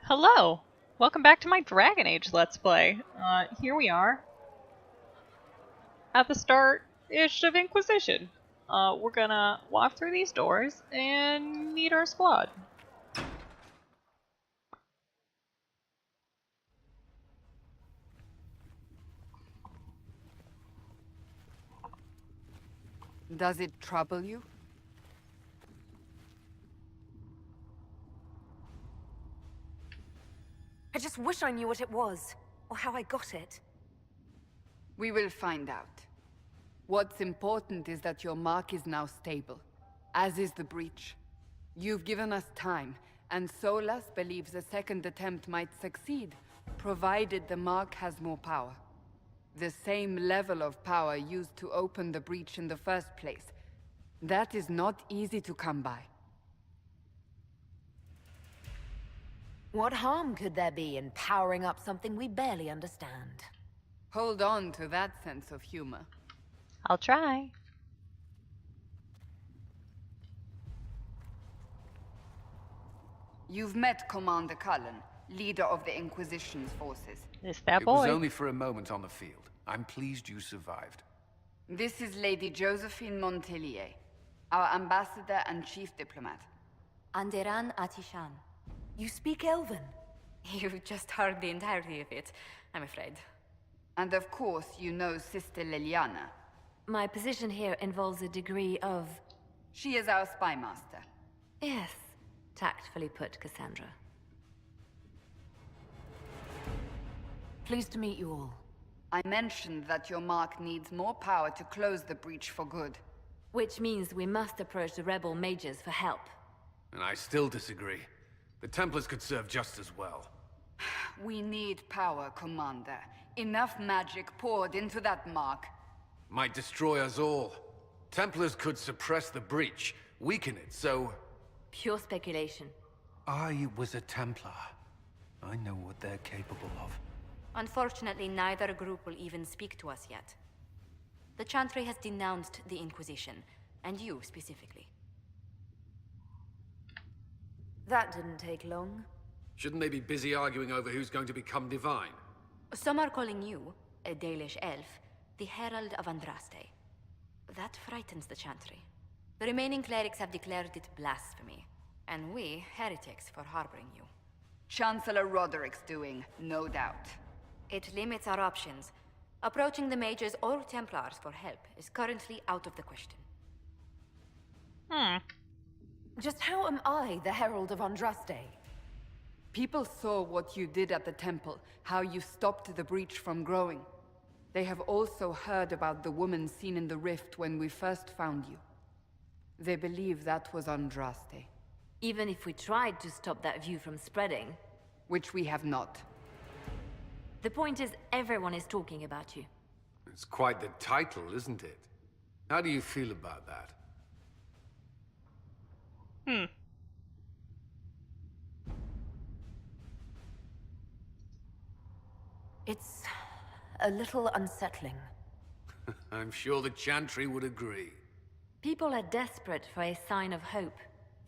Hello! Welcome back to my Dragon Age Let's Play. Here we are, at the start-ish of Inquisition. We're gonna walk through these doors and meet our squad. Does it trouble you? I just wish I knew what it was, or how I got it. We will find out. What's important is that your mark is now stable, as is the breach. You've given us time, and Solas believes a second attempt might succeed, provided the mark has more power. The same level of power used to open the breach in the first place. That is not easy to come by. What harm could there be in powering up something we barely understand? Hold on to that sense of humor. I'll try. You've met Commander Cullen, leader of the Inquisition's forces. Is that It boy? was only for a moment on the field. I'm pleased you survived. This is Lady Josephine Montelier, our ambassador and chief diplomat. Anderan Atishan. You speak Elven? You've just heard the entirety of it, I'm afraid. And of course, you know Sister Liliana. My position here involves a degree of... She is our spy master. Yes, tactfully put, Cassandra. Pleased to meet you all. I mentioned that your mark needs more power to close the breach for good. Which means we must approach the rebel mages for help. And I still disagree. The Templars could serve just as well. We need power, Commander. Enough magic poured into that mark. Might destroy us all. Templars could suppress the breach, weaken it, so... Pure speculation. I was a Templar. I know what they're capable of. Unfortunately, neither group will even speak to us yet. The Chantry has denounced the Inquisition, and you specifically. That didn't take long. Shouldn't they be busy arguing over who's going to become divine? Some are calling you, a Dalish elf, the Herald of Andraste. That frightens the Chantry. The remaining clerics have declared it blasphemy, and we, heretics, for harboring you. Chancellor Roderick's doing, no doubt. It limits our options. Approaching the mages or Templars for help is currently out of the question. Just how am I the Herald of Andraste? People saw what you did at the temple, how you stopped the breach from growing. They have also heard about the woman seen in the rift when we first found you. They believe that was Andraste. Even if we tried to stop that view from spreading. Which we have not. The point is, everyone is talking about you. It's quite the title, isn't it? How do you feel about that? It's a little unsettling. I'm sure the Chantry would agree. People are desperate for a sign of hope.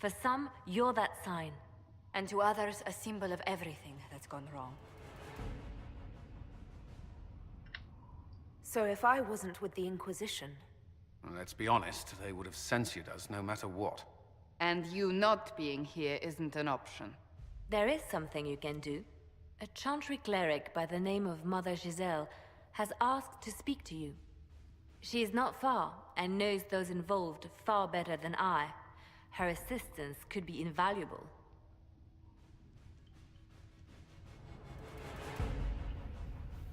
For some, you're that sign. And to others, a symbol of everything that's gone wrong. So if I wasn't with the Inquisition... Well, let's be honest, they would have censored us no matter what. And you not being here isn't an option. There is something you can do. A Chantry cleric by the name of Mother Giselle has asked to speak to you. She is not far, and knows those involved far better than I. Her assistance could be invaluable.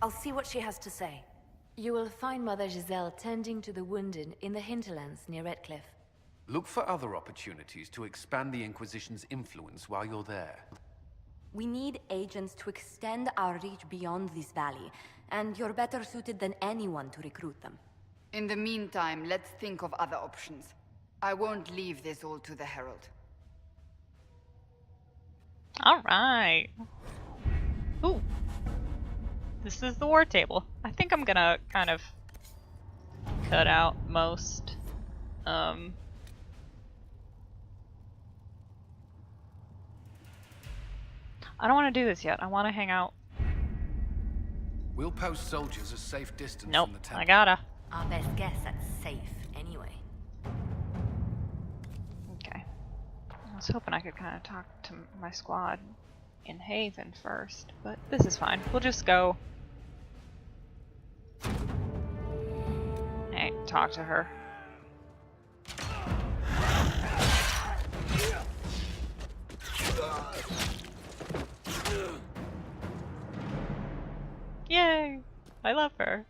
I'll see what she has to say. You will find Mother Giselle tending to the wounded in the hinterlands near Redcliffe. Look for other opportunities to expand the Inquisition's influence while you're there. We need agents to extend our reach beyond this valley, and you're better suited than anyone to recruit them. In the meantime, let's think of other options. I won't leave this all to the Herald. Alright. Ooh. This is the war table. I think I'm gonna kind of cut out most. I don't want to do this yet. I want to hang out. We'll post soldiers a safe distance Nope, from the temple. I gotta. Our best guess at safe, anyway. Okay. I was hoping I could kind of talk to my squad in Haven first, but this is fine. We'll just go. Hey, talk to her. Yay! I love her.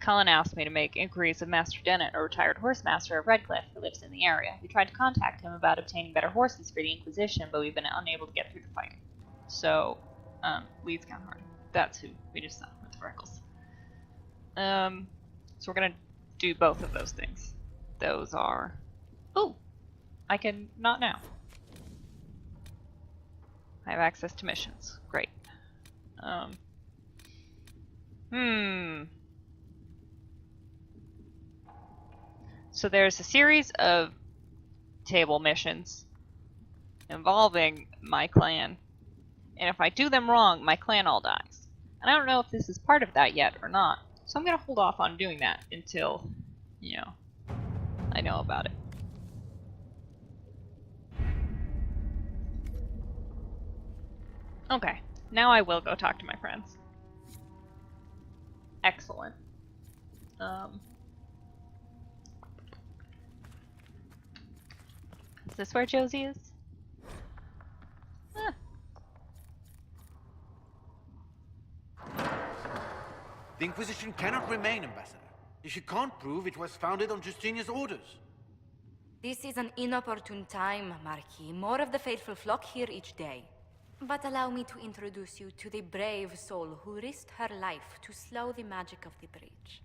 Cullen asked me to make inquiries of Master Dennett, a retired horse master of Redcliffe who lives in the area. We tried to contact him about obtaining better horses for the Inquisition, but we've been unable to get through the fight. So, Leeds Counthard. That's who we just saw with the Freckles. So we're gonna do both of those things. Those are... Ooh! I can... not now. I have access to missions. Great. So there's a series of table missions involving my clan. And if I do them wrong, my clan all dies. And I don't know if this is part of that yet or not. So I'm going to hold off on doing that until, you know, I know about it. Okay, now I will go talk to my friends. Excellent. Is this where Josie is? Huh. The Inquisition cannot remain, Ambassador, if you can't prove it was founded on Justinian's orders. This is an inopportune time, Marquis. More of the faithful flock here each day. But allow me to introduce you to the brave soul who risked her life to slow the magic of the breach.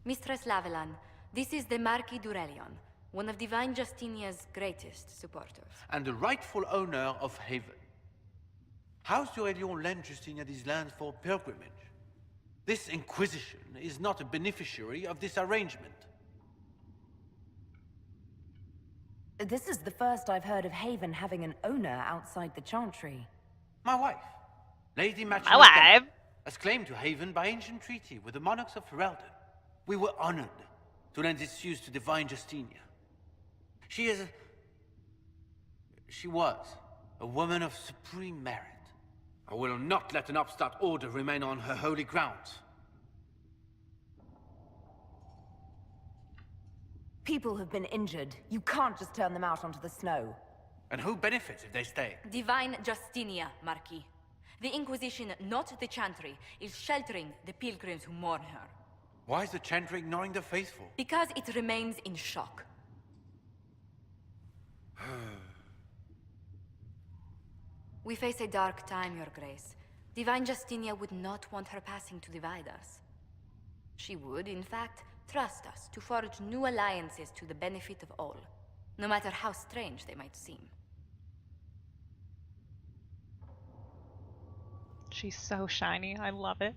Mistress Lavellan, this is the Marquis d'Aurelion, one of Divine Justinia's greatest supporters. And the rightful owner of Haven. House d'Aurelion lent Justinia these lands for pilgrimage. This Inquisition is not a beneficiary of this arrangement. This is the first I've heard of Haven having an owner outside the Chantry. My wife, Lady My Machina, wife? has claimed to Haven by ancient treaty with the monarchs of Ferelden. We were honored to lend its use to Divine Justinia. She was a woman of supreme merit. I will not let an upstart order remain on her holy grounds. People have been injured. You can't just turn them out onto the snow. And who benefits if they stay? Divine Justinia, Marquis. The Inquisition, not the Chantry, is sheltering the pilgrims who mourn her. Why is the Chantry ignoring the faithful? Because it remains in shock. We face a dark time, Your Grace. Divine Justinia would not want her passing to divide us. She would, in fact, trust us to forge new alliances to the benefit of all, no matter how strange they might seem. She's so shiny. I love it.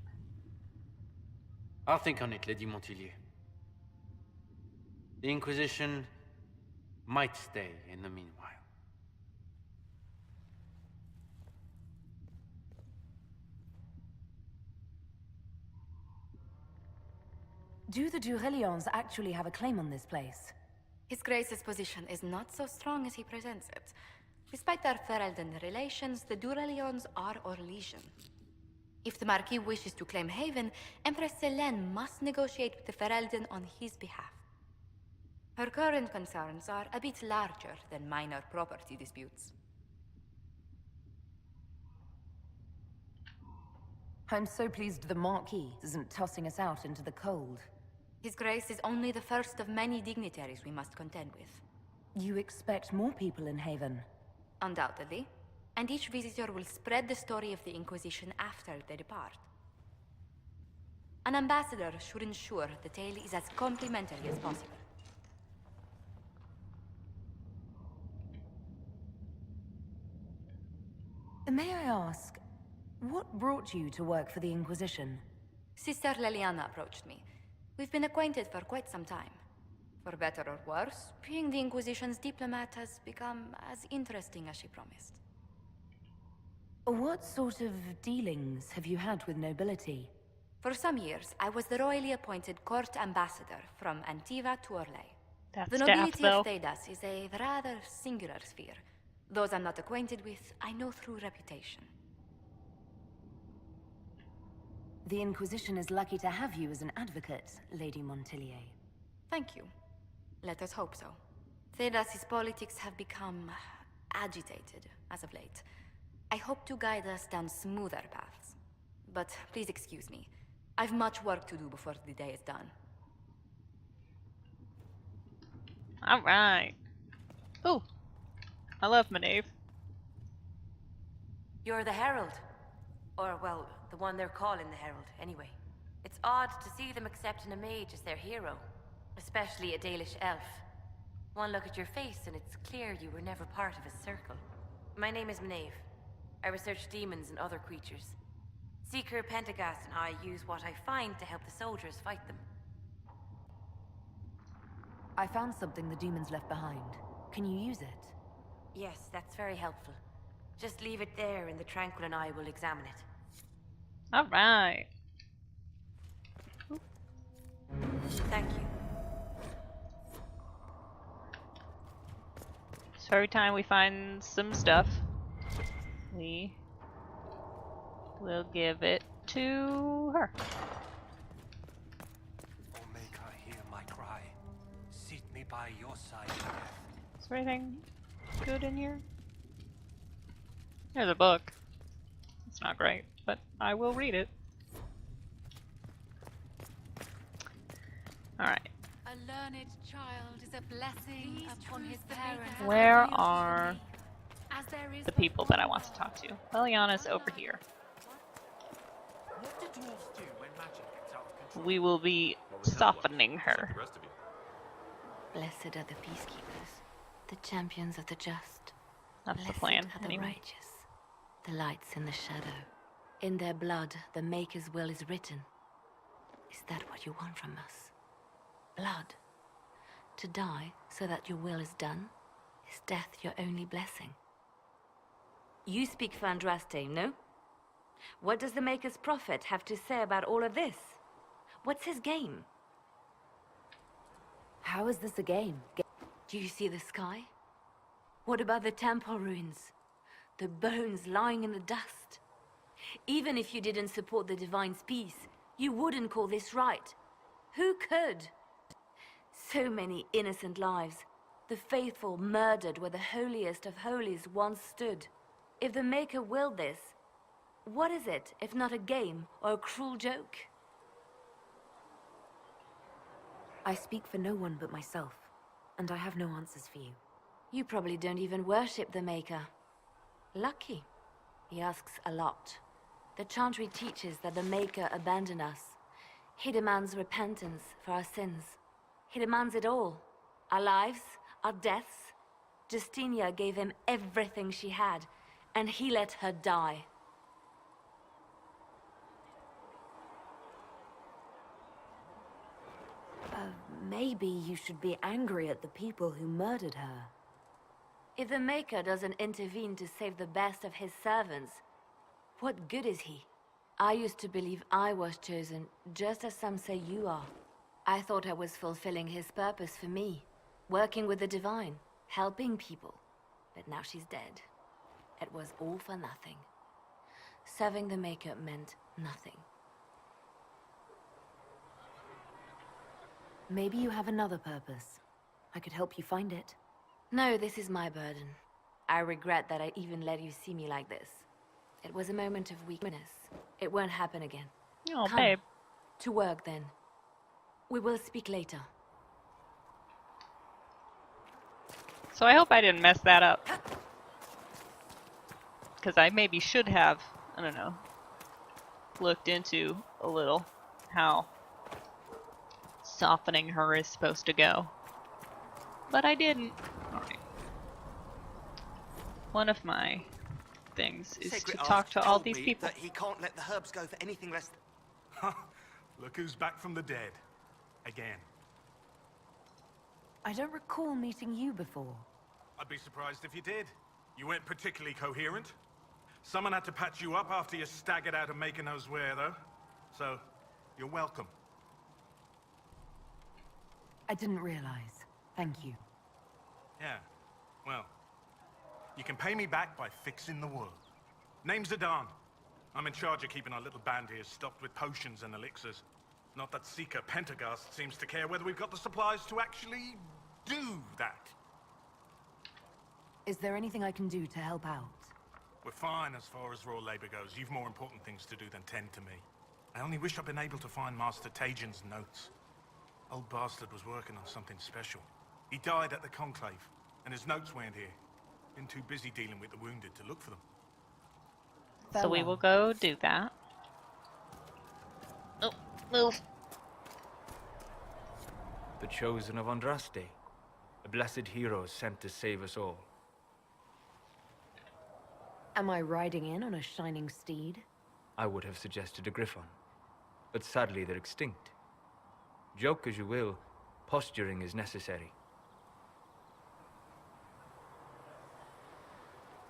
I'll think on it, Lady Montillier. The Inquisition might stay in the meanwhile. Do the Durelions actually have a claim on this place? His Grace's position is not so strong as he presents it. Despite their Ferelden relations, the Durelions are our legion. If the Marquis wishes to claim Haven, Empress Selene must negotiate with the Ferelden on his behalf. Her current concerns are a bit larger than minor property disputes. I'm so pleased the Marquis isn't tossing us out into the cold. His Grace is only the first of many dignitaries we must contend with. You expect more people in Haven? Undoubtedly. And each visitor will spread the story of the Inquisition after they depart. An ambassador should ensure the tale is as complimentary as possible. May I ask, what brought you to work for the Inquisition? Sister Leliana approached me. We've been acquainted for quite some time. For better or worse, being the Inquisition's diplomat has become as interesting as she promised. What sort of dealings have you had with nobility? For some years, I was the royally appointed court ambassador from Antiva to Orlais. That The staff, nobility though. of Thedas is a rather singular sphere. Those I'm not acquainted with, I know through reputation. The Inquisition is lucky to have you as an advocate, Lady Montillier. Thank you. Let us hope so. Thedas's politics have become agitated as of late. I hope to guide us down smoother paths. But please excuse me. I've much work to do before the day is done. Alright. Oh, I love Maeve. You're the Herald. Or, well, the one they're calling the Herald, anyway. It's odd to see them accepting a mage as their hero. Especially a Dalish elf. One look at your face and it's clear you were never part of a circle. My name is Maeve. I research demons and other creatures. Seeker, Pentagast, and I use what I find to help the soldiers fight them. I found something the demons left behind. Can you use it? Yes, that's very helpful. Just leave it there and the Tranquil and I will examine it. Alright. Thank you. So every time we find some stuff, we will give it to her. Oh, make her hear my cry. Seat me by your side. Is there anything good in here? There's a book. It's not great, but I will read it. Alright. A learned child is a blessing upon his parents. Where are the people that I want to talk to? Leliana's over here. What do dwarves do when magic gets out of control? We will be softening her. Blessed are the peacekeepers, the champions of the just. That's the Blessed plan, are the anyway. righteous, the lights in the shadow. In their blood, the Maker's will is written. Is that what you want from us? Blood. To die so that your will is done? Is death your only blessing? You speak for Andraste, no? What does the Maker's prophet have to say about all of this? What's his game? How is this a game? Do you see the sky? What about the temple ruins? The bones lying in the dust? Even if you didn't support the Divine's peace, you wouldn't call this right. Who could? So many innocent lives. The faithful murdered where the holiest of holies once stood. If the Maker willed this, what is it if not a game or a cruel joke? I speak for no one but myself, and I have no answers for you. You probably don't even worship the Maker. Lucky. He asks a lot. The Chantry teaches that the Maker abandoned us. He demands repentance for our sins. He demands it all. Our lives, our deaths. Justinia gave him everything she had, and he let her die. Maybe you should be angry at the people who murdered her. If the Maker doesn't intervene to save the best of his servants, what good is he? I used to believe I was chosen, just as some say you are. I thought I was fulfilling his purpose for me, working with the Divine, helping people. But now she's dead. It was all for nothing. Serving the Maker meant nothing. Maybe you have another purpose. I could help you find it. No, this is my burden. I regret that I even let you see me like this. It was a moment of weakness. It won't happen again. Oh, Come. babe. To work, then. We will speak later. So I hope I didn't mess that up. Because I maybe should have, I don't know, looked into a little how softening her is supposed to go. But I didn't. Alright. One of my things is Sacred to talk to all told these me people. that he can't let the herbs go for anything less than... Look who's back from the dead. Again. I don't recall meeting you before. I'd be surprised if you did. You weren't particularly coherent. Someone had to patch you up after you staggered out of making knows where, though. So, you're welcome. I didn't realize. Thank you. Yeah, well, you can pay me back by fixing the world. Name's Adan. I'm in charge of keeping our little band here stocked with potions and elixirs. Not that Seeker Pentagast seems to care whether we've got the supplies to actually do that. Is there anything I can do to help out? We're fine as far as raw labor goes. You've more important things to do than tend to me. I only wish I'd been able to find Master Tajin's notes. Old bastard was working on something special. He died at the Conclave, and his notes weren't here. Been too busy dealing with the wounded to look for them. So we will go do that. Oh, move. The chosen of Andraste, a blessed hero sent to save us all. Am I riding in on a shining steed? I would have suggested a griffon, but sadly they're extinct. Joke as you will, posturing is necessary.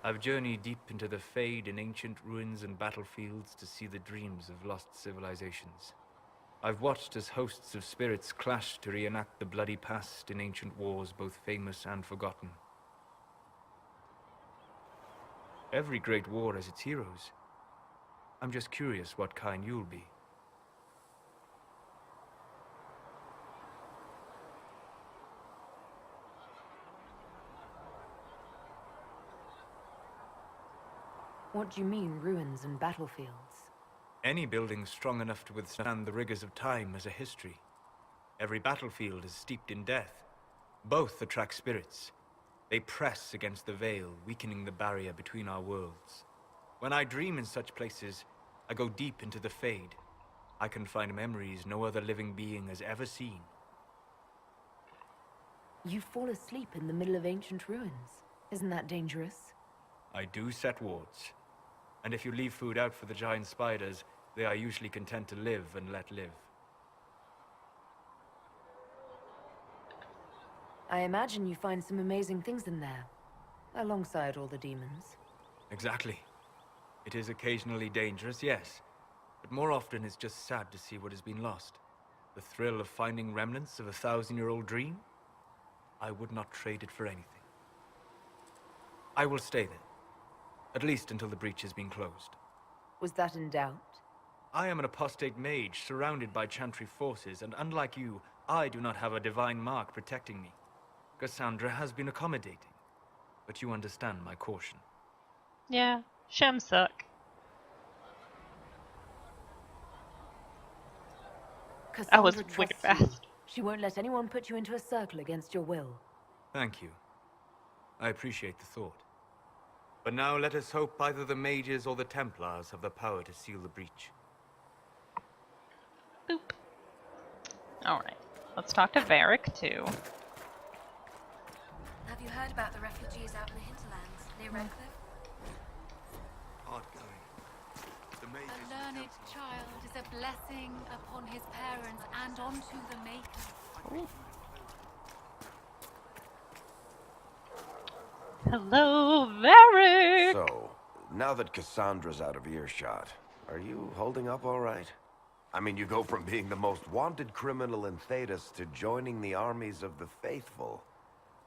I've journeyed deep into the Fade in ancient ruins and battlefields to see the dreams of lost civilizations. I've watched as hosts of spirits clash to reenact the bloody past in ancient wars both famous and forgotten. Every great war has its heroes. I'm just curious what kind you'll be. What do you mean, ruins and battlefields? Any building strong enough to withstand the rigors of time has a history. Every battlefield is steeped in death. Both attract spirits. They press against the veil, weakening the barrier between our worlds. When I dream in such places, I go deep into the Fade. I can find memories no other living being has ever seen. You fall asleep in the middle of ancient ruins. Isn't that dangerous? I do set wards. And if you leave food out for the giant spiders, they are usually content to live and let live. I imagine you find some amazing things in there, alongside all the demons. Exactly. It is occasionally dangerous, yes. But more often it's just sad to see what has been lost. The thrill of finding remnants of a 1,000-year-old dream? I would not trade it for anything. I will stay there. At least until the breach has been closed. Was that in doubt? I am an apostate mage surrounded by Chantry forces, and unlike you, I do not have a divine mark protecting me. Cassandra has been accommodating, but you understand my caution. Yeah, Shem suck. Cassandra I was trusts wicked you. fast. She won't let anyone put you into a circle against your will. Thank you. I appreciate the thought. But now let us hope either the mages or the Templars have the power to seal the breach. Boop. Alright, let's talk to Varric too. Have you heard about the refugees out in the hinterlands near Redcliffe? Hard going. The mages A and learned Templars. child is a blessing upon his parents and onto the Maker. Ooh. Hello, Varric! So, now that Cassandra's out of earshot, are you holding up all right? I mean, you go from being the most wanted criminal in Thedas to joining the armies of the faithful.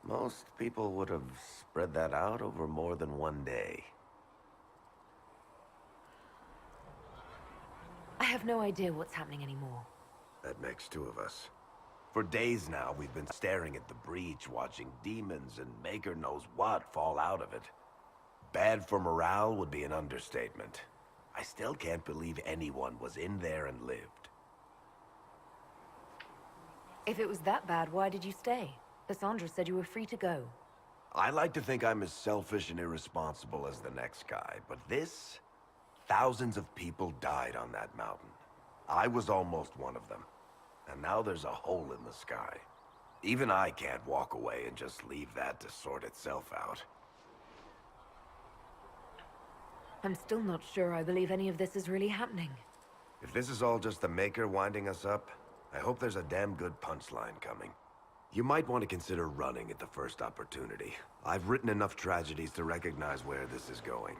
Most people would have spread that out over more than one day. I have no idea what's happening anymore. That makes two of us. For days now, we've been staring at the breach, watching demons and maker knows what fall out of it. Bad for morale would be an understatement. I still can't believe anyone was in there and lived. If it was that bad, why did you stay? Cassandra said you were free to go. I like to think I'm as selfish and irresponsible as the next guy, but this... Thousands of people died on that mountain. I was almost one of them. And now there's a hole in the sky. Even I can't walk away and just leave that to sort itself out. I'm still not sure I believe any of this is really happening. If this is all just the Maker winding us up, I hope there's a damn good punchline coming. You might want to consider running at the first opportunity. I've written enough tragedies to recognize where this is going.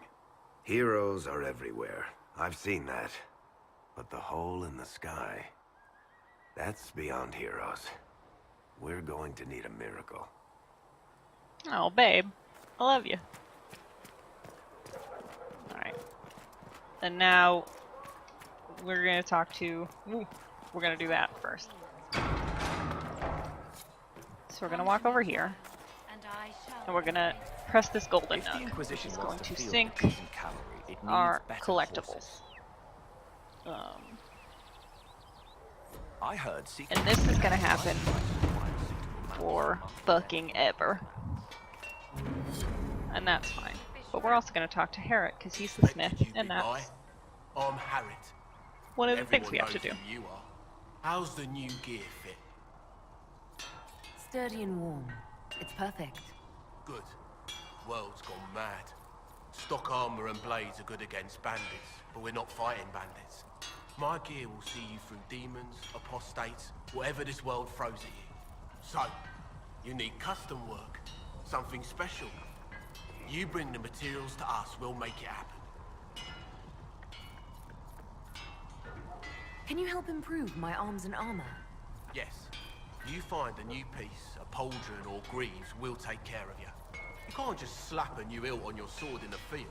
Heroes are everywhere. I've seen that. But the hole in the sky... that's beyond heroes. We're going to need a miracle. Oh, babe. I love you. Alright. And now... we're gonna talk to... Ooh, we're gonna do that first. So we're gonna walk over here. And we're gonna press this golden nug, which is going to sync our collectibles. I heard and this is gonna happen for fucking ever. And that's fine. But we're also gonna talk to Harriet, because he's the smith, and that's I'm Harriet. one of the things we have to do. You are. How's the new gear fit? Sturdy and warm. It's perfect. Good. World's gone mad. Stock armor and blades are good against bandits, but we're not fighting bandits. My gear will see you through demons, apostates, whatever this world throws at you. So, you need custom work, something special. You bring the materials to us, we'll make it happen. Can you help improve my arms and armor? Yes. You find a new piece, a pauldron or greaves, we'll take care of you. You can't just slap a new hilt on your sword in the field.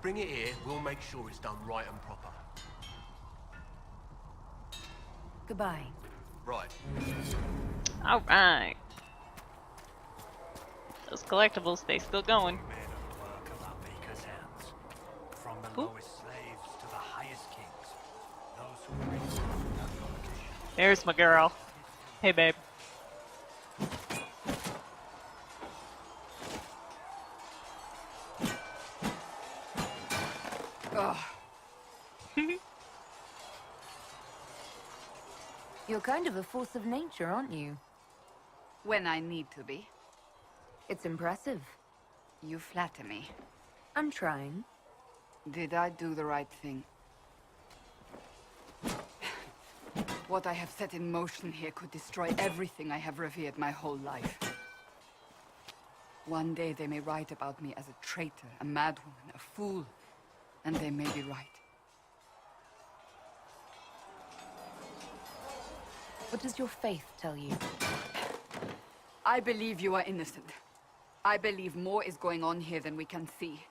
Bring it here, we'll make sure it's done right and proper. Goodbye. Right. Alright. Those collectibles, they still going. From the lowest slaves to the highest kings. Those who bring forth that vocation. There's my girl. Hey, babe. You're kind of a force of nature, aren't you? When I need to be. It's impressive. You flatter me. I'm trying. Did I do the right thing? What I have set in motion here could destroy everything I have revered my whole life. One day they may write about me as a traitor, a madwoman, a fool, and they may be right. What does your faith tell you? I believe you are innocent. I believe more is going on here than we can see.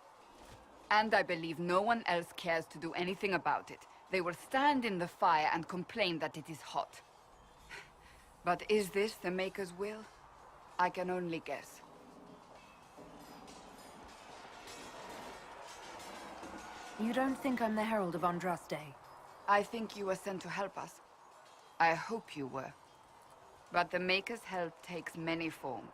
And I believe no one else cares to do anything about it. They will stand in the fire and complain that it is hot. But is this the Maker's will? I can only guess. You don't think I'm the Herald of Andraste? I think you were sent to help us. I hope you were. But the Maker's help takes many forms.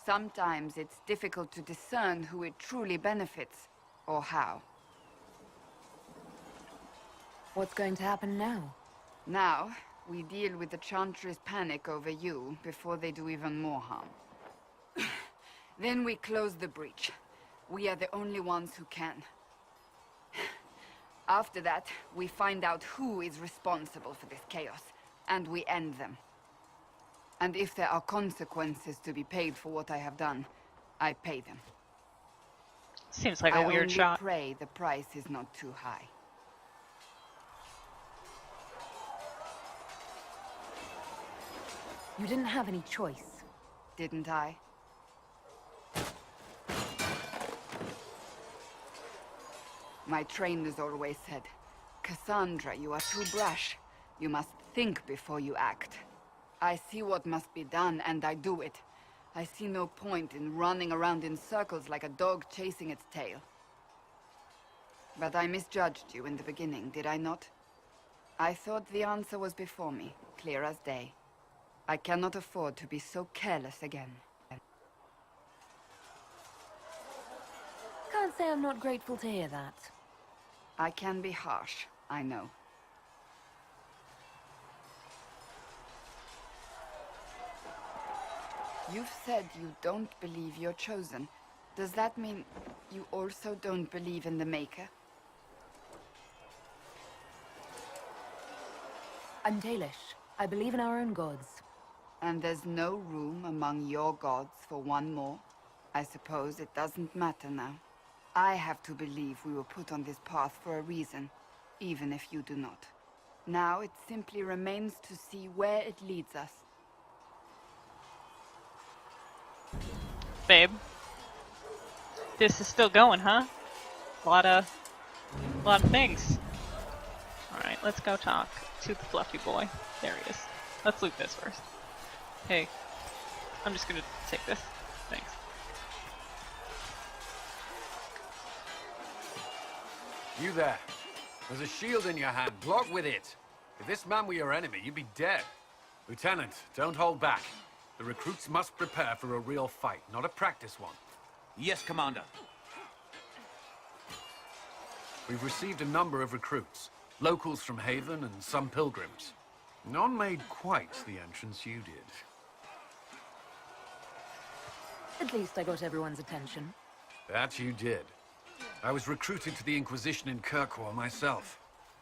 Sometimes it's difficult to discern who it truly benefits, or how. What's going to happen now? Now, we deal with the Chantry's panic over you before they do even more harm. Then we close the breach. We are the only ones who can. After that, we find out who is responsible for this chaos, and we end them. And if there are consequences to be paid for what I have done, I pay them. Seems like a weird shot. I only pray the price is not too high. You didn't have any choice. Didn't I? My trainers always said, Cassandra, you are too brash. You must think before you act. I see what must be done, and I do it. I see no point in running around in circles like a dog chasing its tail. But I misjudged you in the beginning, did I not? I thought the answer was before me, clear as day. I cannot afford to be so careless again. Can't say I'm not grateful to hear that. I can be harsh, I know. You've said you don't believe you're chosen. Does that mean you also don't believe in the Maker? I'm Dalish. I believe in our own gods. And there's no room among your gods for one more? I suppose it doesn't matter now. I have to believe we were put on this path for a reason, even if you do not. Now it simply remains to see where it leads us. Babe. This is still going, huh? A lot of things. Alright, let's go talk to the fluffy boy. There he is. Let's loot this first. Hey. I'm just gonna take this. Thanks. You there. There's a shield in your hand. Block with it. If this man were your enemy, you'd be dead. Lieutenant, don't hold back. The recruits must prepare for a real fight, not a practice one. Yes, Commander. We've received a number of recruits. Locals from Haven and some pilgrims. None made quite the entrance you did. At least I got everyone's attention. That you did. I was recruited to the Inquisition in Kirkwall myself.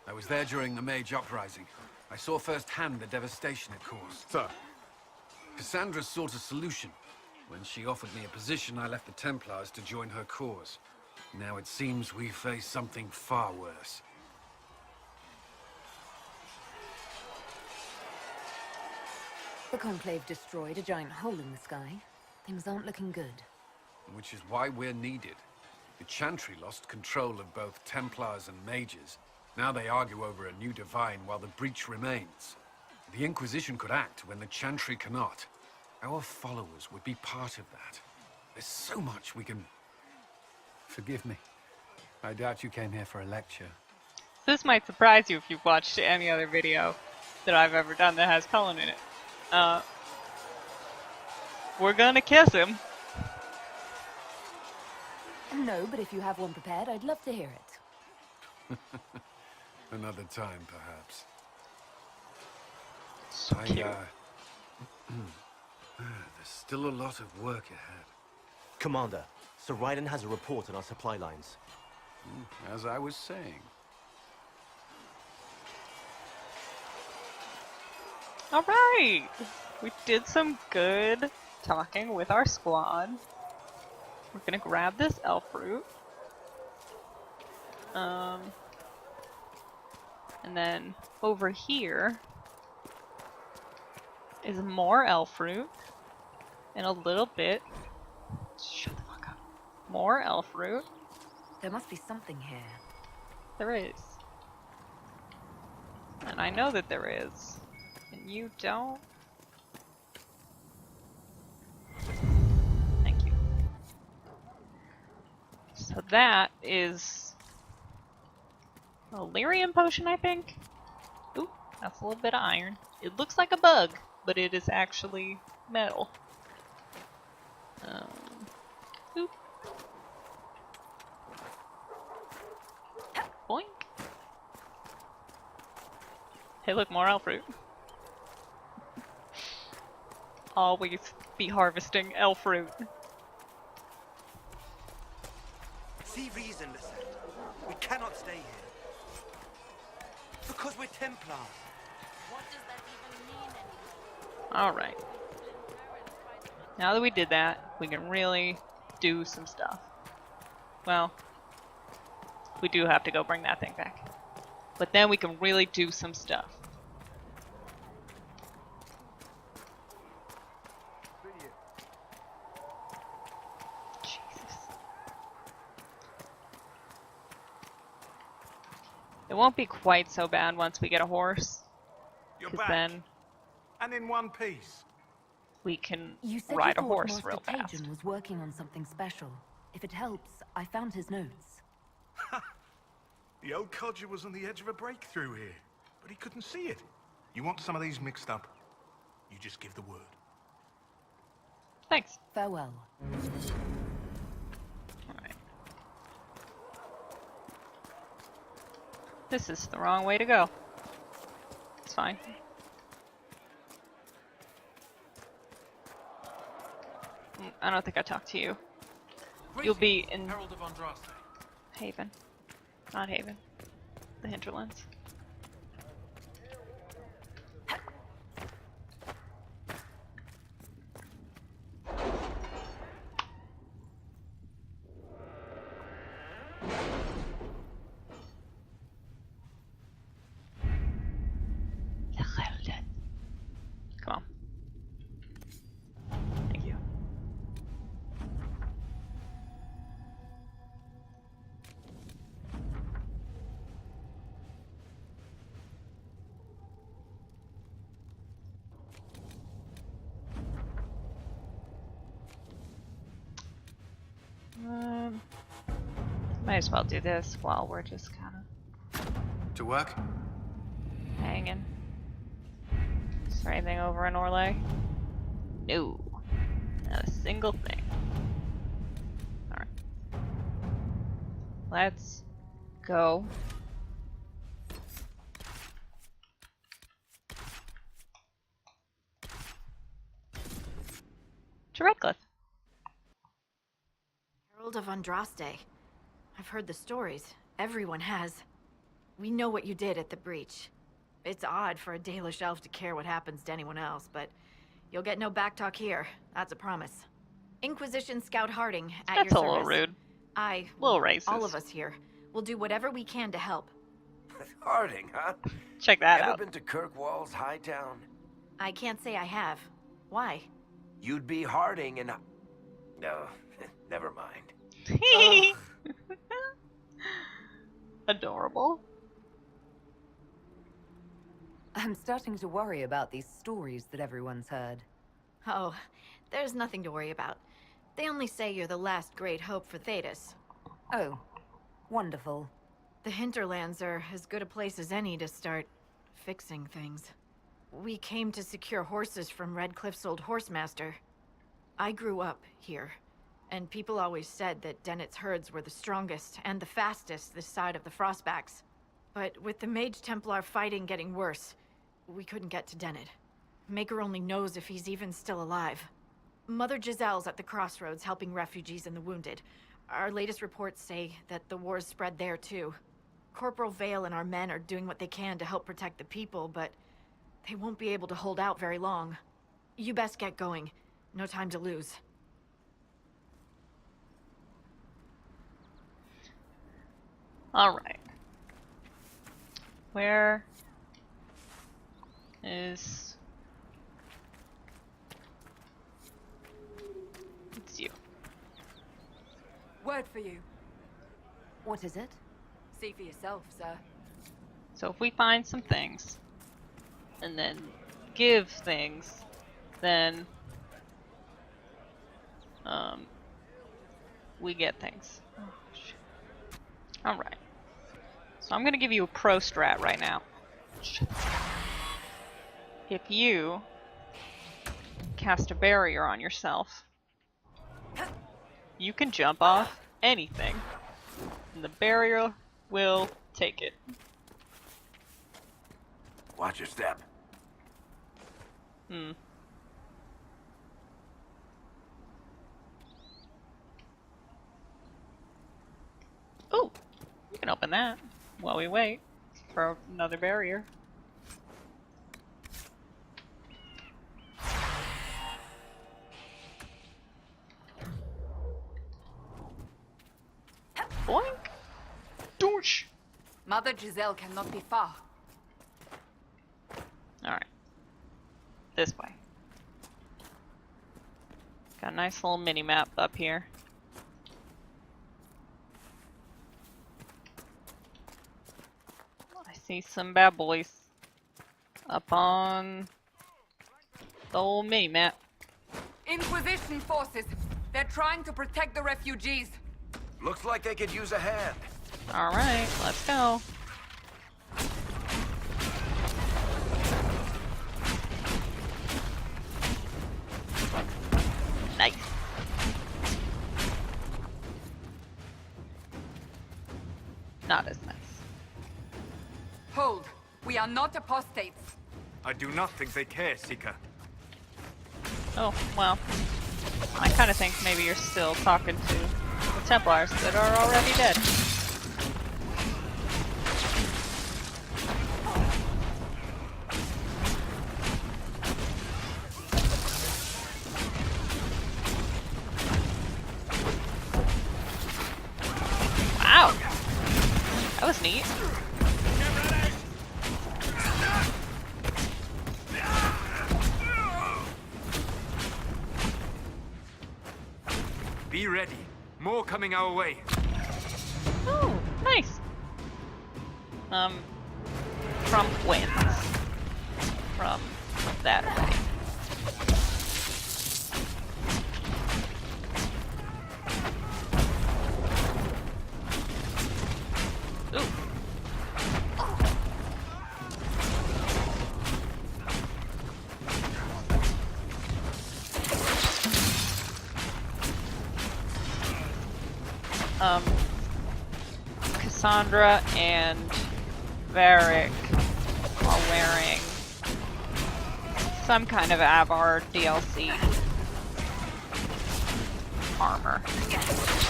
I was there during the Mage Uprising. I saw firsthand the devastation it caused. Sir. Cassandra sought a solution. When she offered me a position, I left the Templars to join her cause. Now it seems we face something far worse. The Conclave destroyed a giant hole in the sky. Things aren't looking good. Which is why we're needed. The Chantry lost control of both Templars and Mages. Now they argue over a new Divine while the breach remains. The Inquisition could act when the Chantry cannot. Our followers would be part of that. There's so much we can... Forgive me. I doubt you came here for a lecture. This might surprise you if you've watched any other video that I've ever done that has Cullen in it. We're gonna kiss him. No, but if you have one prepared, I'd love to hear it. Another time, perhaps. So cute. There's still a lot of work ahead. Commander, Sir Ryden has a report on our supply lines. As I was saying. Alright! We did some good talking with our squad. We're gonna grab this elf fruit. And then over here is more elf fruit. And a little bit. Shut the fuck up. More elf fruit. There must be something here. There is. And I know that there is. And you don't. Thank you. So that is a lyrium potion, I think. Ooh, that's a little bit of iron. It looks like a bug, but it is actually metal. Oop. Boink. Hey, look, more elf fruit. Always be harvesting elf fruit. See reason, Lisette. We cannot stay here. Because we're Templars. What does that even mean anymore? Alright. Now that we did that, we can really do some stuff. Well, we do have to go bring that thing back. But then we can really do some stuff. Jesus. It won't be quite so bad once we get a horse. You're 'Cause back. then And in one piece. we can You said ride you a thought horse Master real fast. Tajan was working on something special. If it helps, I found his notes. The old codger was on the edge of a breakthrough here, but he couldn't see it. You want some of these mixed up? You just give the word. Thanks. Farewell. Alright. This is the wrong way to go. It's fine. I don't think I talked to you. You'll be in Herald of Andraste. Haven. Not Haven. The hinterlands. Come on. Thank you. Might as well do this while we're just kind of To work? hanging. Is there anything over in Orlais? No. Not a single thing. Alright. Let's go. To Redcliffe. Herald of Andraste. I've heard the stories. Everyone has. We know what you did at the breach. It's odd for a Dalish elf to care what happens to anyone else, but you'll get no backtalk here. That's a promise. Inquisition Scout Harding at your service. That's a little rude. Little racist. All of us here, will do whatever we can to help. Harding, huh? Check that Ever out. been to Kirkwall's Hightown? I can't say I have. Why? You'd be Harding and... No, never mind. Adorable. I'm starting to worry about these stories that everyone's heard. Oh, there's nothing to worry about. They only say you're the last great hope for Thedas. Oh, wonderful. The hinterlands are as good a place as any to start fixing things. We came to secure horses from Redcliffe's old horsemaster. I grew up here, and people always said that Dennett's herds were the strongest and the fastest this side of the Frostbacks. But with the Mage Templar fighting getting worse, we couldn't get to Dennett. Maker only knows if he's even still alive. Mother Giselle's at the Crossroads helping refugees and the wounded. Our latest reports say that the war's spread there too. Corporal Vale and our men are doing what they can to help protect the people, but they won't be able to hold out very long. You best get going. No time to lose. Alright. Where is... It's you. Word for you. What is it? See for yourself, sir. So if we find some things, and then give things, then we get things. Alright. So I'm gonna give you a pro strat right now. If you cast a barrier on yourself, you can jump off anything, and the barrier will take it. Watch your step. Oh, you can open that while we wait for another barrier. Boink! Douche! Mother Giselle cannot be far. Alright. This way. Got a nice little mini map up here. I see some bad boys up on the old mini map. Inquisition forces. They're trying to protect the refugees. Looks like they could use a hand. Alright, let's go. not as nice. Hold! We are not apostates! I do not think they care, Seeker. Oh, well. I kind of think maybe you're still talking to the Templars that are already dead. Wow! That was neat. Be ready. More coming our way. Oh, nice. From wins. From that already. Ooh. Cassandra and Varric are wearing some kind of Avar DLC armor.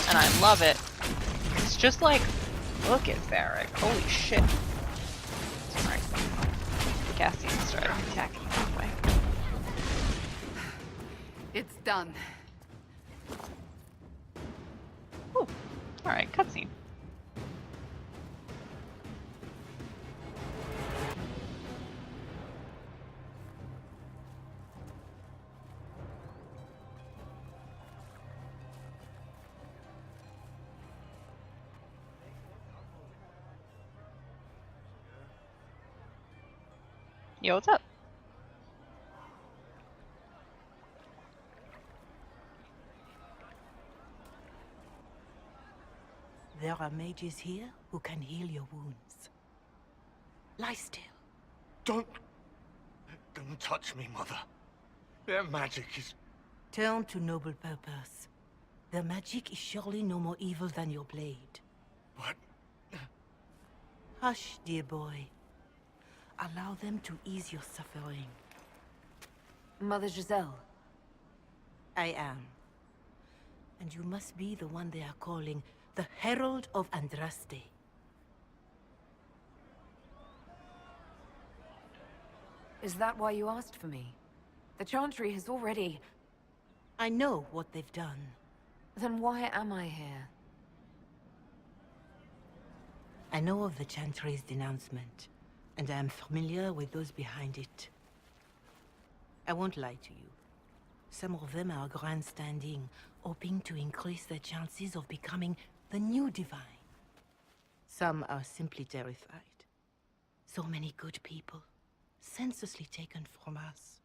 And I love it. It's just like, look at Varric. Holy shit. Sorry. Cassian started attacking that way. It's done. Ooh. Alright, cutscene. Yo, what's up? There are mages here who can heal your wounds. Lie still. Don't touch me, Mother. Their magic is... Turn to noble purpose. Their magic is surely no more evil than your blade. What? Hush, dear boy. Allow them to ease your suffering. Mother Giselle. I am. And you must be the one they are calling the Herald of Andraste. Is that why you asked for me? The Chantry has already... I know what they've done. Then why am I here? I know of the Chantry's denouncement, and I am familiar with those behind it. I won't lie to you. Some of them are grandstanding, hoping to increase their chances of becoming the new divine. Some are simply terrified. So many good people, senselessly taken from us.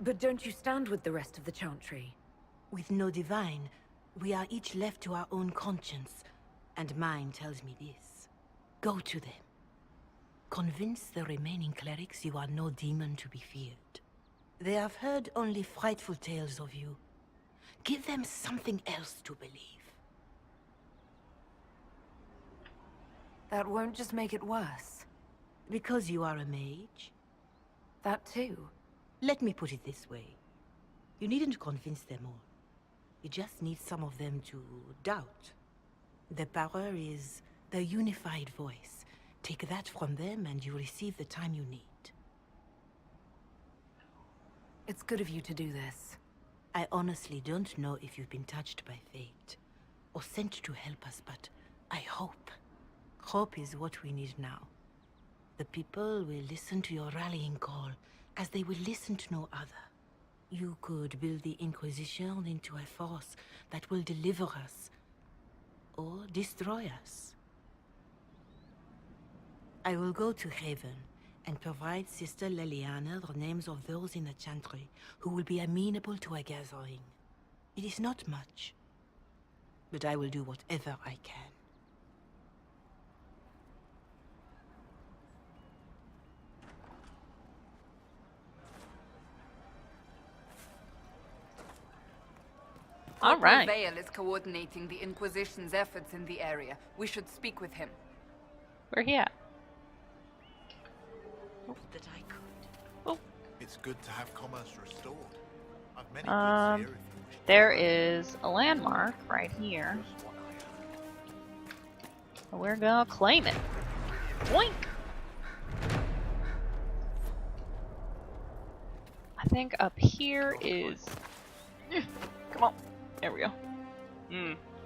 But don't you stand with the rest of the Chantry? With no divine, we are each left to our own conscience, and mine tells me this. Go to them. Convince the remaining clerics you are no demon to be feared. They have heard only frightful tales of you. Give them something else to believe. That won't just make it worse. Because you are a mage? That too. Let me put it this way. You needn't convince them all. You just need some of them to doubt. Their power is their unified voice. Take that from them and you receive the time you need. It's good of you to do this. I honestly don't know if you've been touched by fate, or sent to help us, but I hope. Hope is what we need now. The people will listen to your rallying call, as they will listen to no other. You could build the Inquisition into a force that will deliver us, or destroy us. I will go to Haven, and provide Sister Leliana the names of those in the Chantry who will be amenable to a gathering. It is not much, but I will do whatever I can. All right. Lavellan is coordinating the Inquisition's efforts in the area. We should speak with him. Where he at? That I could. Oh. It's good to have commerce restored. I've many goods here if you wish. There is a landmark right here. We're gonna claim it. Boink! I think up here is... Come on. There we go.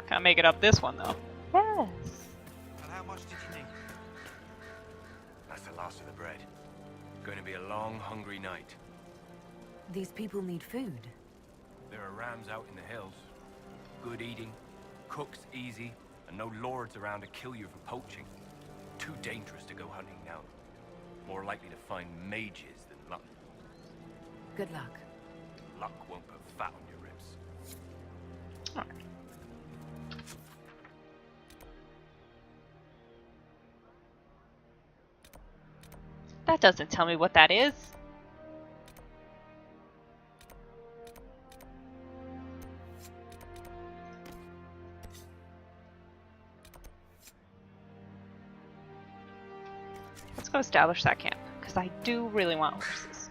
Can't make it up this one though. Yes! And how much did you need? That's the last of the bread. Going to be a long, hungry night. These people need food. There are rams out in the hills. Good eating, cooks easy, and no lords around to kill you for poaching. Too dangerous to go hunting now. More likely to find mages than luck. Good luck. Luck won't put fat on your ribs. Alright. That doesn't tell me what that is. Let's go establish that camp, because I do really want horses.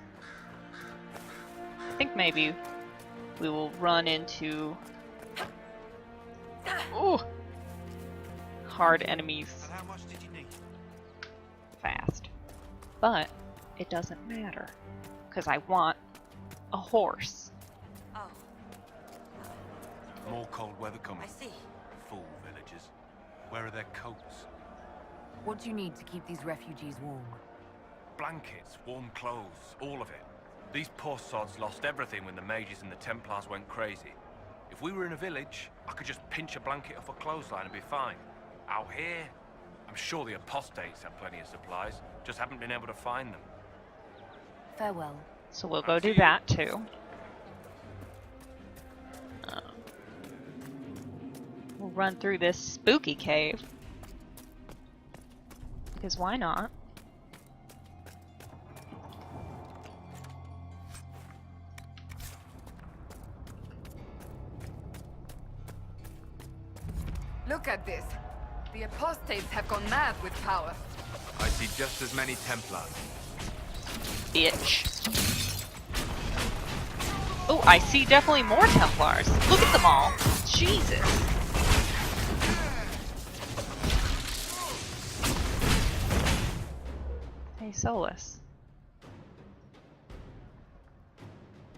I think maybe we will run into hard enemies And how much did you need? fast. But it doesn't matter, because I want a horse. Oh, More cold weather coming. I see. Fool villagers. Where are their coats? What do you need to keep these refugees warm? Blankets, warm clothes, all of it. These poor sods lost everything when the mages and the Templars went crazy. If we were in a village, I could just pinch a blanket off a clothesline and be fine. Out here, I'm sure the apostates have plenty of supplies, just haven't been able to find them. Farewell. So we'll go do that too. We'll run through this spooky cave. Because why not? Look at this. The apostates have gone mad with power. I see just as many Templars. Bitch. Oh, I see definitely more Templars. Look at them all. Jesus. Hey, Solus.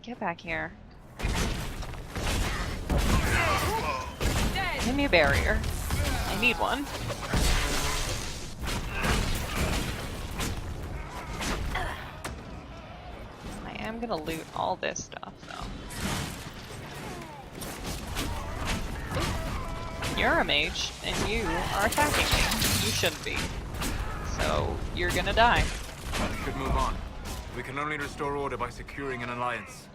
Get back here. Give me a barrier. I need one. I am gonna loot all this stuff, though. You're a mage, and you are attacking me. You shouldn't be. So, you're gonna die. We should move on. We can only restore order by securing an alliance.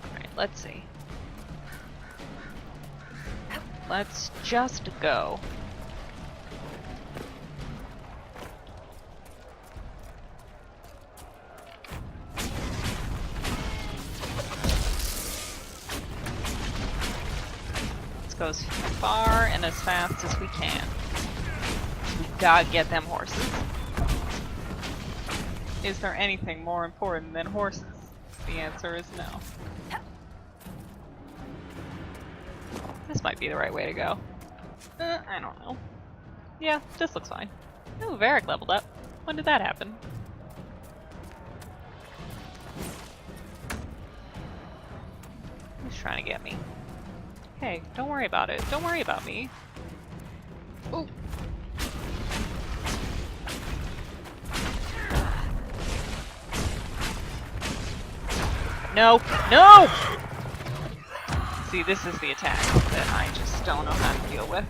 Alright, let's see. Let's just go. Let's go as far and as fast as we can. We gotta get them horses. Is there anything more important than horses? The answer is no. This might be the right way to go. I don't know. Yeah, this looks fine. Ooh, Varric leveled up. When did that happen? He's trying to get me. Hey, don't worry about it. Don't worry about me. Ooh. No! No! See, this is the attack that I just don't know how to deal with.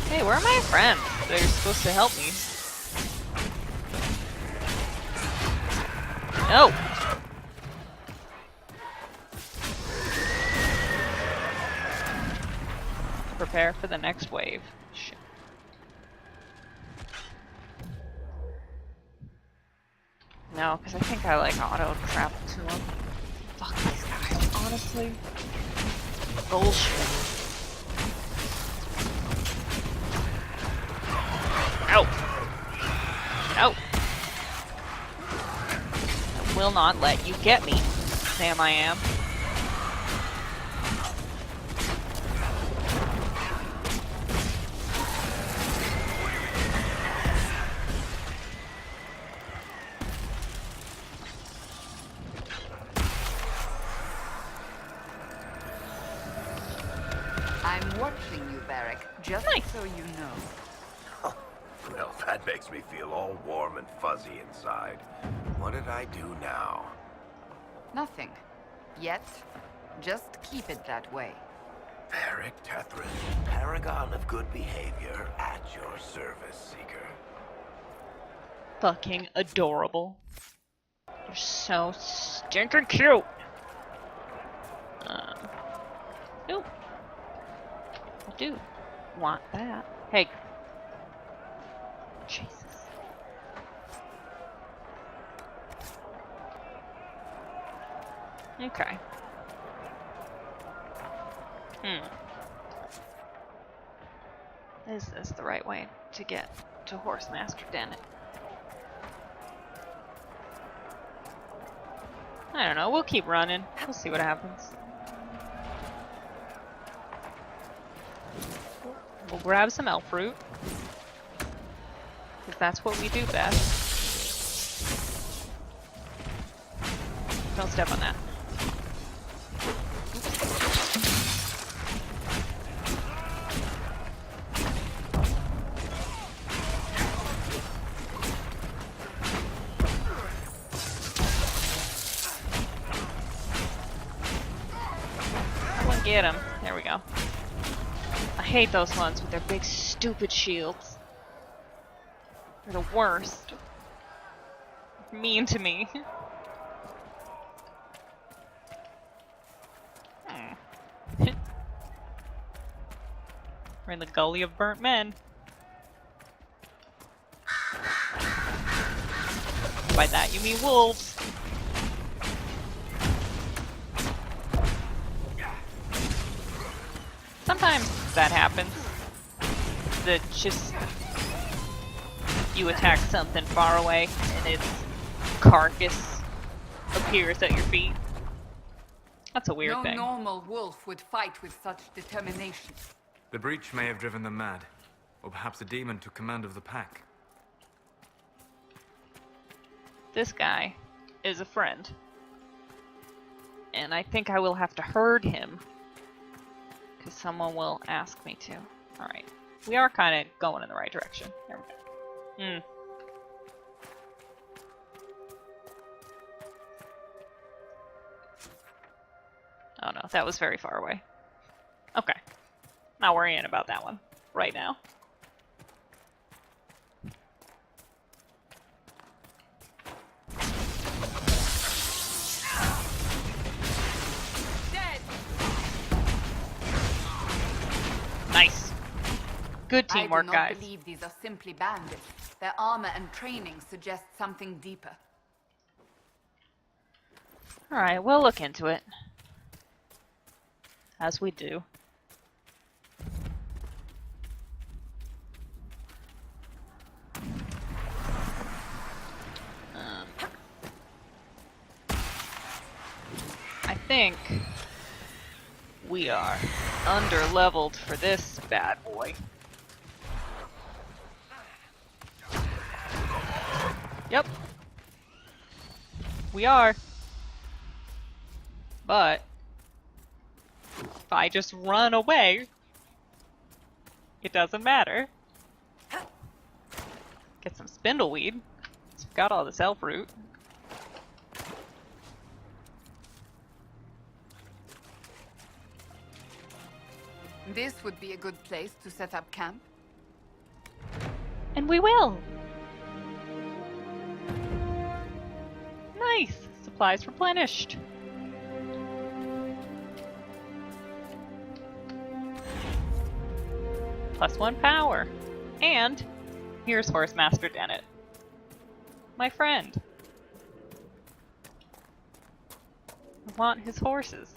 Hey, where are my friends? They're supposed to help me. No! prepare for the next wave. Shit. No, because I think I like auto-travel to them. Fuck these guys, honestly. Bullshit. Ow! Ow! I will not let you get me, Sam I am. I'm watching you, Varric, just so you know. Well, that makes me feel all warm and fuzzy inside. What did I do now? Nothing. Yet. Just keep it that way. Varric Tethrin, paragon of good behavior, at your service, Seeker. Fucking adorable. You're so stinking cute. Ooh. I do want that. Hey. Jesus. Okay. Is this the right way to get to Horsemaster Den? I don't know, we'll keep running. We'll see what happens. We'll grab some elf fruit. Because that's what we do best. Don't step on that. Get him. There we go. I hate those ones with their big stupid shields. They're the worst. Mean to me. We're in the gully of burnt men. By that you mean wolves. Sometimes that happens. That just you attack something far away and its carcass appears at your feet. That's a weird thing. No normal wolf would fight with such determination. The breach may have driven them mad, or perhaps a demon took command of the pack. This guy is a friend. And I think I will have to herd him. Because someone will ask me to. Alright. We are kind of going in the right direction. There we go. Oh no, that was very far away. Okay. Not worrying about that one right now. Nice. Good teamwork, guys. I do not believe these are simply bandits. Their armor and training suggest something deeper. Alright, we'll look into it. As we do. I think we are under-leveled for this bad boy. Yep. We are. But if I just run away, it doesn't matter. Get some spindleweed. Got all this elf root. This would be a good place to set up camp. And we will! Nice! Supplies replenished. +1 power. And here's Horsemaster Dennett. My friend. I want his horses.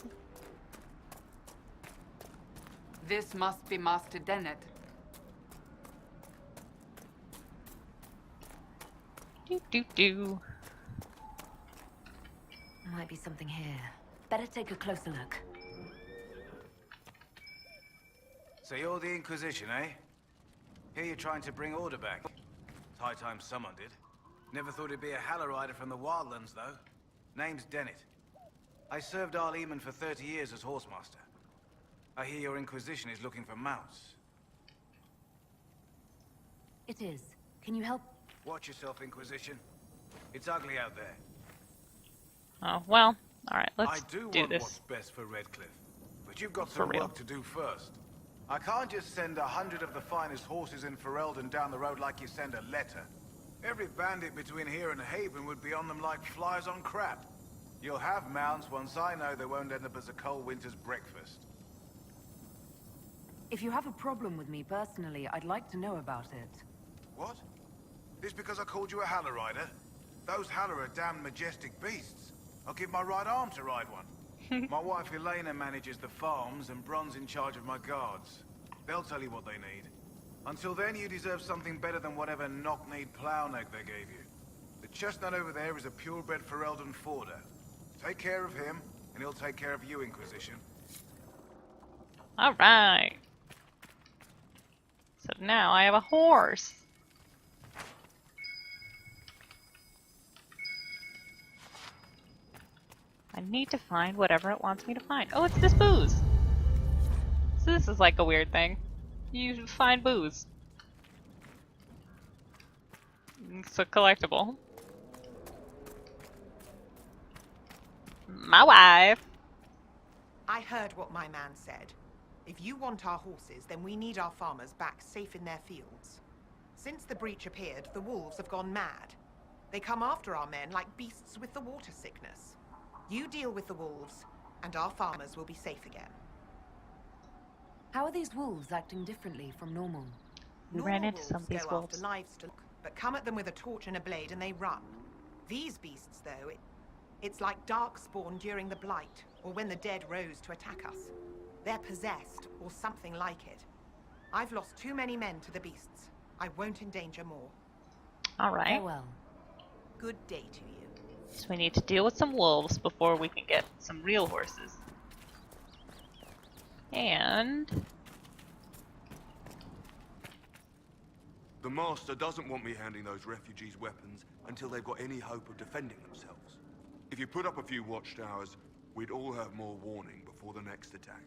This must be Master Dennett. Do. Might be something here. Better take a closer look. So you're the Inquisition, eh? Here you're trying to bring order back. It's high time someone did. Never thought it'd be a Hallow-Rider from the Wildlands, though. Name's Dennett. I served Arleman for 30 years as Horsemaster. I hear your Inquisition is looking for mounts. It is. Can you help? Watch yourself, Inquisition. It's ugly out there. Oh, well. Alright, let's I do do want this. what's best for Redcliffe. But you've got For some real. work to do first. I can't just send 100 of the finest horses in Ferelden down the road like you send a letter. Every bandit between here and Haven would be on them like flies on crap. You'll have mounts once I know they won't end up as a cold winter's breakfast. If you have a problem with me personally, I'd like to know about it. What? This because I called you a Hallow-Rider? Those Hallow are damn majestic beasts. I'll give my right arm to ride one. My wife Elena manages the farms and Bron's in charge of my guards. They'll tell you what they need. Until then, you deserve something better than whatever knock-kneed plow neck they gave you. The chestnut over there is a purebred Ferelden forder. Take care of him, and he'll take care of you, Inquisition. Alright. So now I have a horse. I need to find whatever it wants me to find. Oh, it's this booze! So this is like a weird thing. You find booze. It's a collectible. My wife! I heard what my man said. If you want our horses, then we need our farmers back safe in their fields. Since the breach appeared, the wolves have gone mad. They come after our men like beasts with the water sickness. You deal with the wolves, and our farmers will be safe again. How are these wolves acting differently from normal? We ran into some of these go wolves. after livestock, but come at them with a torch and a blade and they run. These beasts, though, it's like Darkspawn during the Blight, or when the dead rose to attack us. They're possessed, or something like it. I've lost too many men to the beasts. I won't endanger more. Alright. Farewell. Good day to you. So we need to deal with some wolves before we can get some real horses. And... The Master doesn't want me handing those refugees weapons until they've got any hope of defending themselves. If you put up a few watchtowers, we'd all have more warning before the next attack.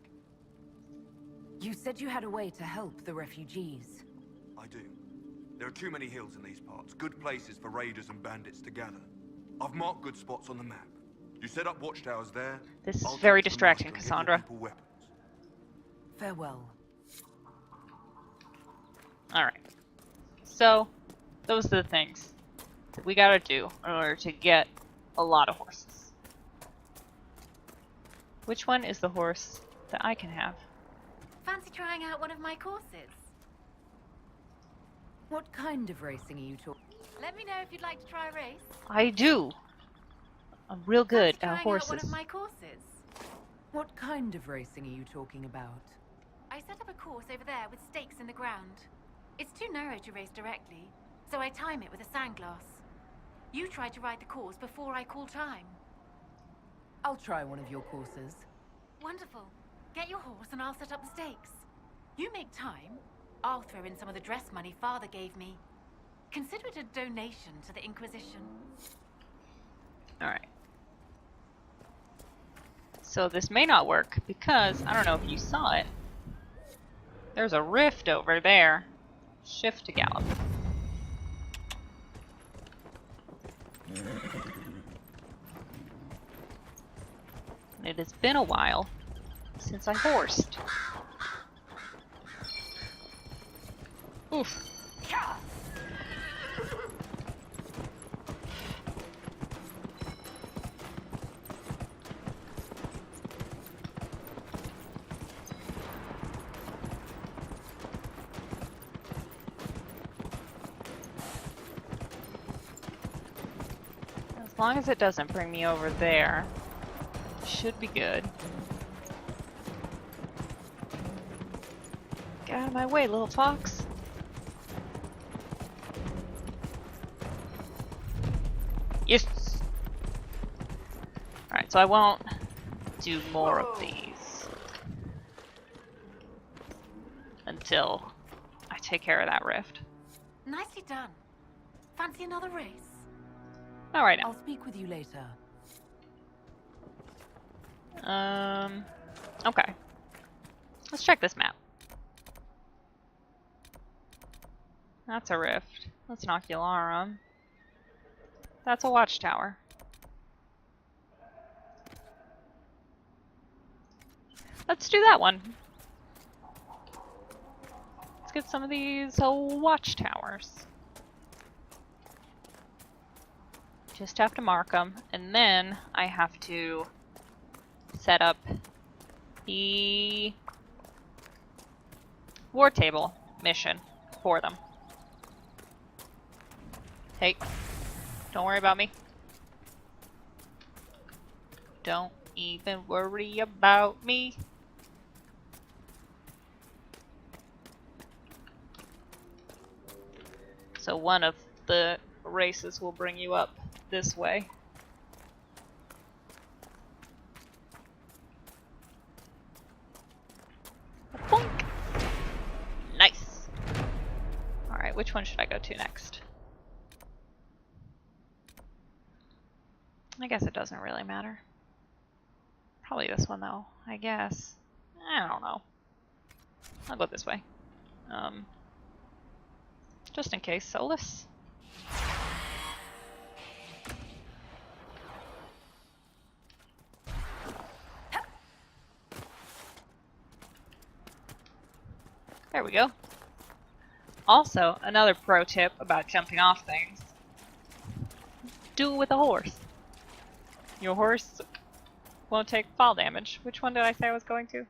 You said you had a way to help the refugees. I do. There are too many hills in these parts, good places for raiders and bandits to gather. I've marked good spots on the map. You set up watchtowers there. This is I'll very talk to the distracting, Master and get your Cassandra. people weapons. Farewell. Alright. So, those are the things that we gotta do in order to get a lot of horses. Which one is the horse that I can have? Fancy trying out one of my courses? What kind of racing are you talking? Let me know if you'd like to try a race. I do! I'm real good Fancy at trying out one horses. of my courses? What kind of racing are you talking about? I set up a course over there with stakes in the ground. It's too narrow to race directly, so I time it with a sandglass. You try to ride the course before I call time. I'll try one of your courses. Wonderful. Get your horse and I'll set up the stakes. You make time, I'll throw in some of the dress money Father gave me. Consider it a donation to the Inquisition. Alright. So this may not work because, I don't know if you saw it, there's a rift over there. Shift to gallop. And it has been a while since I horsed. Oof. As long as it doesn't bring me over there, should be good. Get out of my way, little fox. Yes! Alright, so I won't do more of these until I take care of that rift. Nicely done. Fancy another race? Not right now. I'll speak with you later. Okay. Let's check this map. That's a rift. That's an ocularum. That's a watchtower. Let's do that one. Let's get some of these watchtowers. Just have to mark them, and then I have to set up the war table mission for them. Hey, don't worry about me. Don't even worry about me. So one of the races will bring you up this way. Boink. Nice. Alright, which one should I go to next? I guess it doesn't really matter. Probably this one though, I guess. I don't know. I'll go this way. Just in case, Solus. There we go. Also, another pro tip about jumping off things. Do it with a horse. Your horse won't take fall damage. Which one did I say I was going to?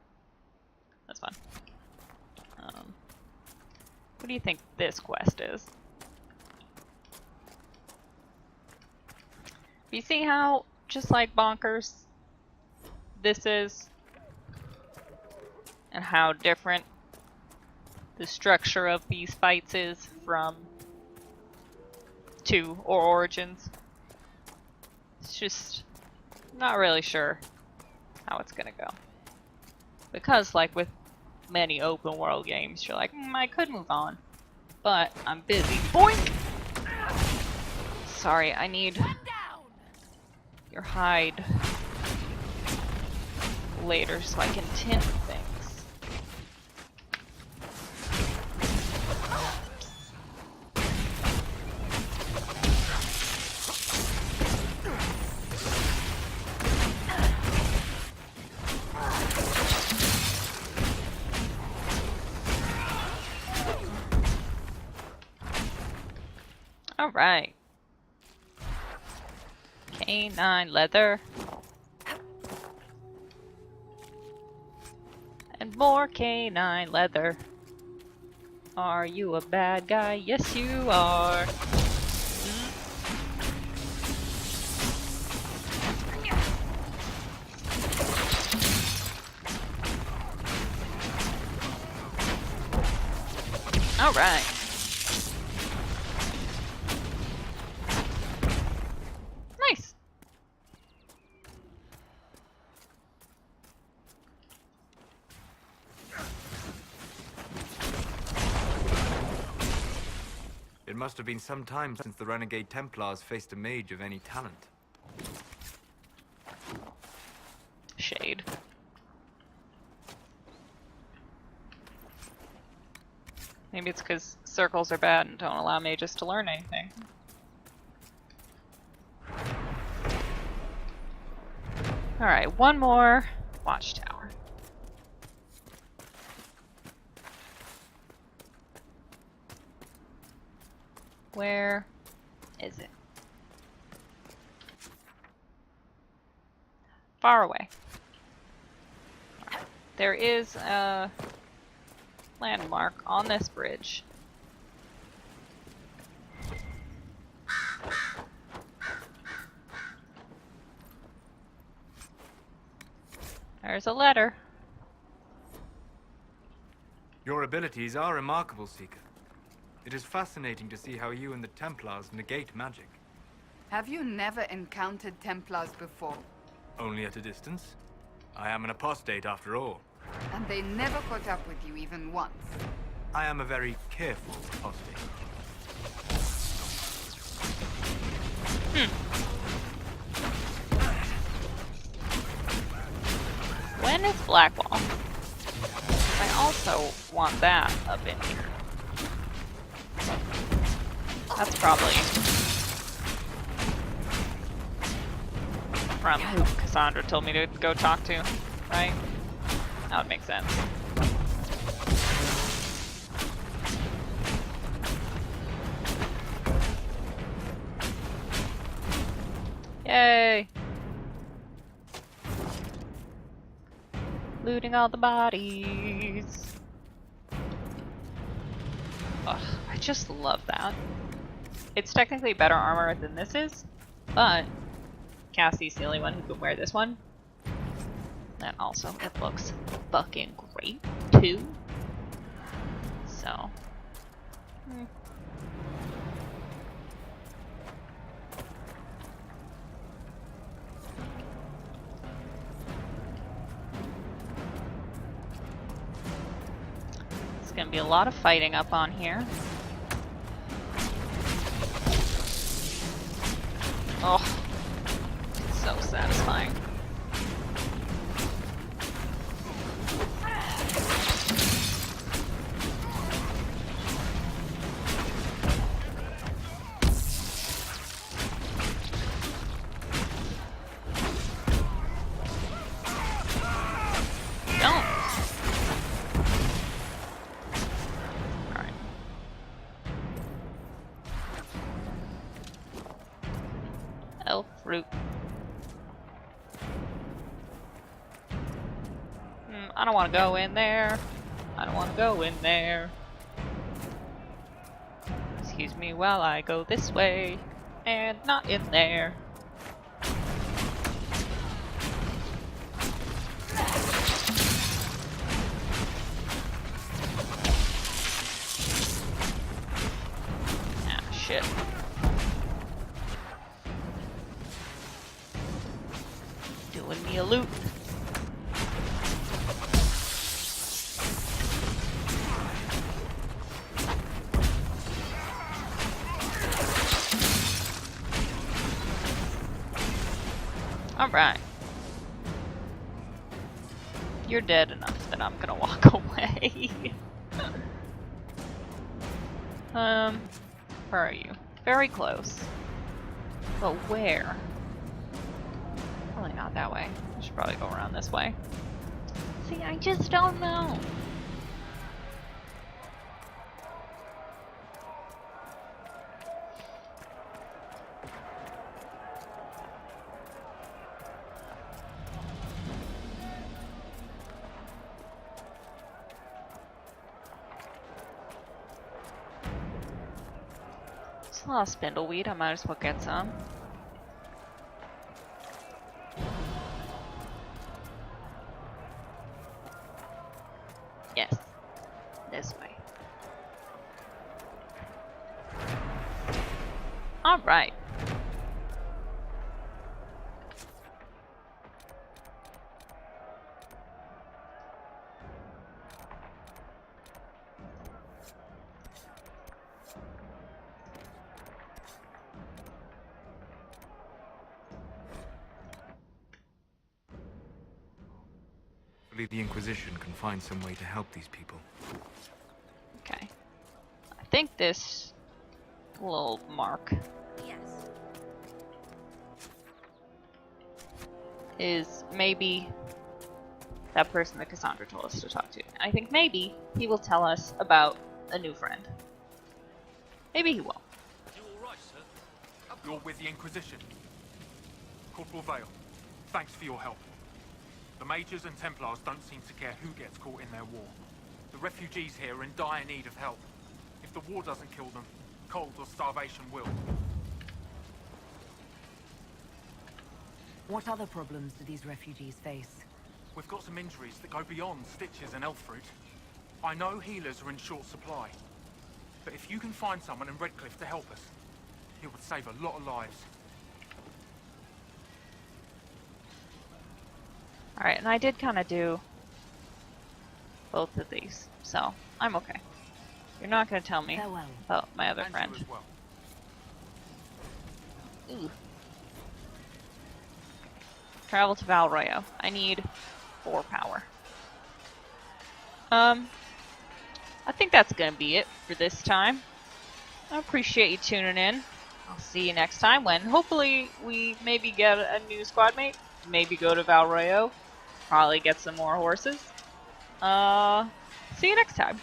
This one. What do you think this quest is? You see how, just like bonkers, this is, and how different the structure of these fights is from 2 or Origins? It's just not really sure how it's gonna go. Because, like with many open world games, you're like, I could move on, but I'm busy. Boink! Sorry, I need your hide later so I can tint things. Alright. Canine leather. And more canine leather. Are you a bad guy? Yes, you are. Alright. Nice. It must have been some time since the Renegade Templars faced a mage of any talent. Shade. Maybe it's because circles are bad and don't allow mages to learn anything. Alright, one more watchtower. Where is it? Far away. There is a landmark on this bridge. There's a letter. Your abilities are remarkable, Seeker. It is fascinating to see how you and the Templars negate magic. Have you never encountered Templars before? Only at a distance. I am an apostate after all. And they never caught up with you even once? I am a very careful apostate. When is Blackwall? I also want that up in here. That's probably from who Cassandra told me to go talk to, right? That would make sense. Yay! Looting all the bodies. Ugh, I just love that. It's technically better armor than this is, but Cassie's the only one who can wear this one. And also, it looks fucking great, too. So. It's gonna be a lot of fighting up on here. Oh, it's so satisfying. Don't. All right. Elf fruit. I don't want to go in there. I don't want to go in there. Excuse me while I go this way and not in there. Ah, shit. Doing me a loop. Alright. You're dead enough that I'm gonna walk away. Where are you? Very close. But where? Probably not that way. I should probably go around this way. See, I just don't know. It's a lot of spindleweed, I might as well get some. Yes, this way. Alright. Hopefully the Inquisition can find some way to help these people. Okay. I think this little mark is maybe that person that Cassandra told us to talk to. I think maybe he will tell us about a new friend. Maybe he will. You alright, sir? You're with the Inquisition. Corporal Vale, thanks for your help. The Mages and Templars don't seem to care who gets caught in their war. The refugees here are in dire need of help. If the war doesn't kill them, cold or starvation will. What other problems do these refugees face? We've got some injuries that go beyond stitches and elf fruit. I know healers are in short supply, but if you can find someone in Redcliffe to help us, it would save a lot of lives. Alright, and I did kind of do both of these, so I'm okay. You're not going to tell me about my other friend. Ooh. Travel to Valroyo. I need 4 power. I think that's going to be it for this time. I appreciate you tuning in. I'll see you next time when hopefully we maybe get a new squad mate. Maybe go to Valroyo. Probably get some more horses. See you next time.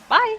Bye!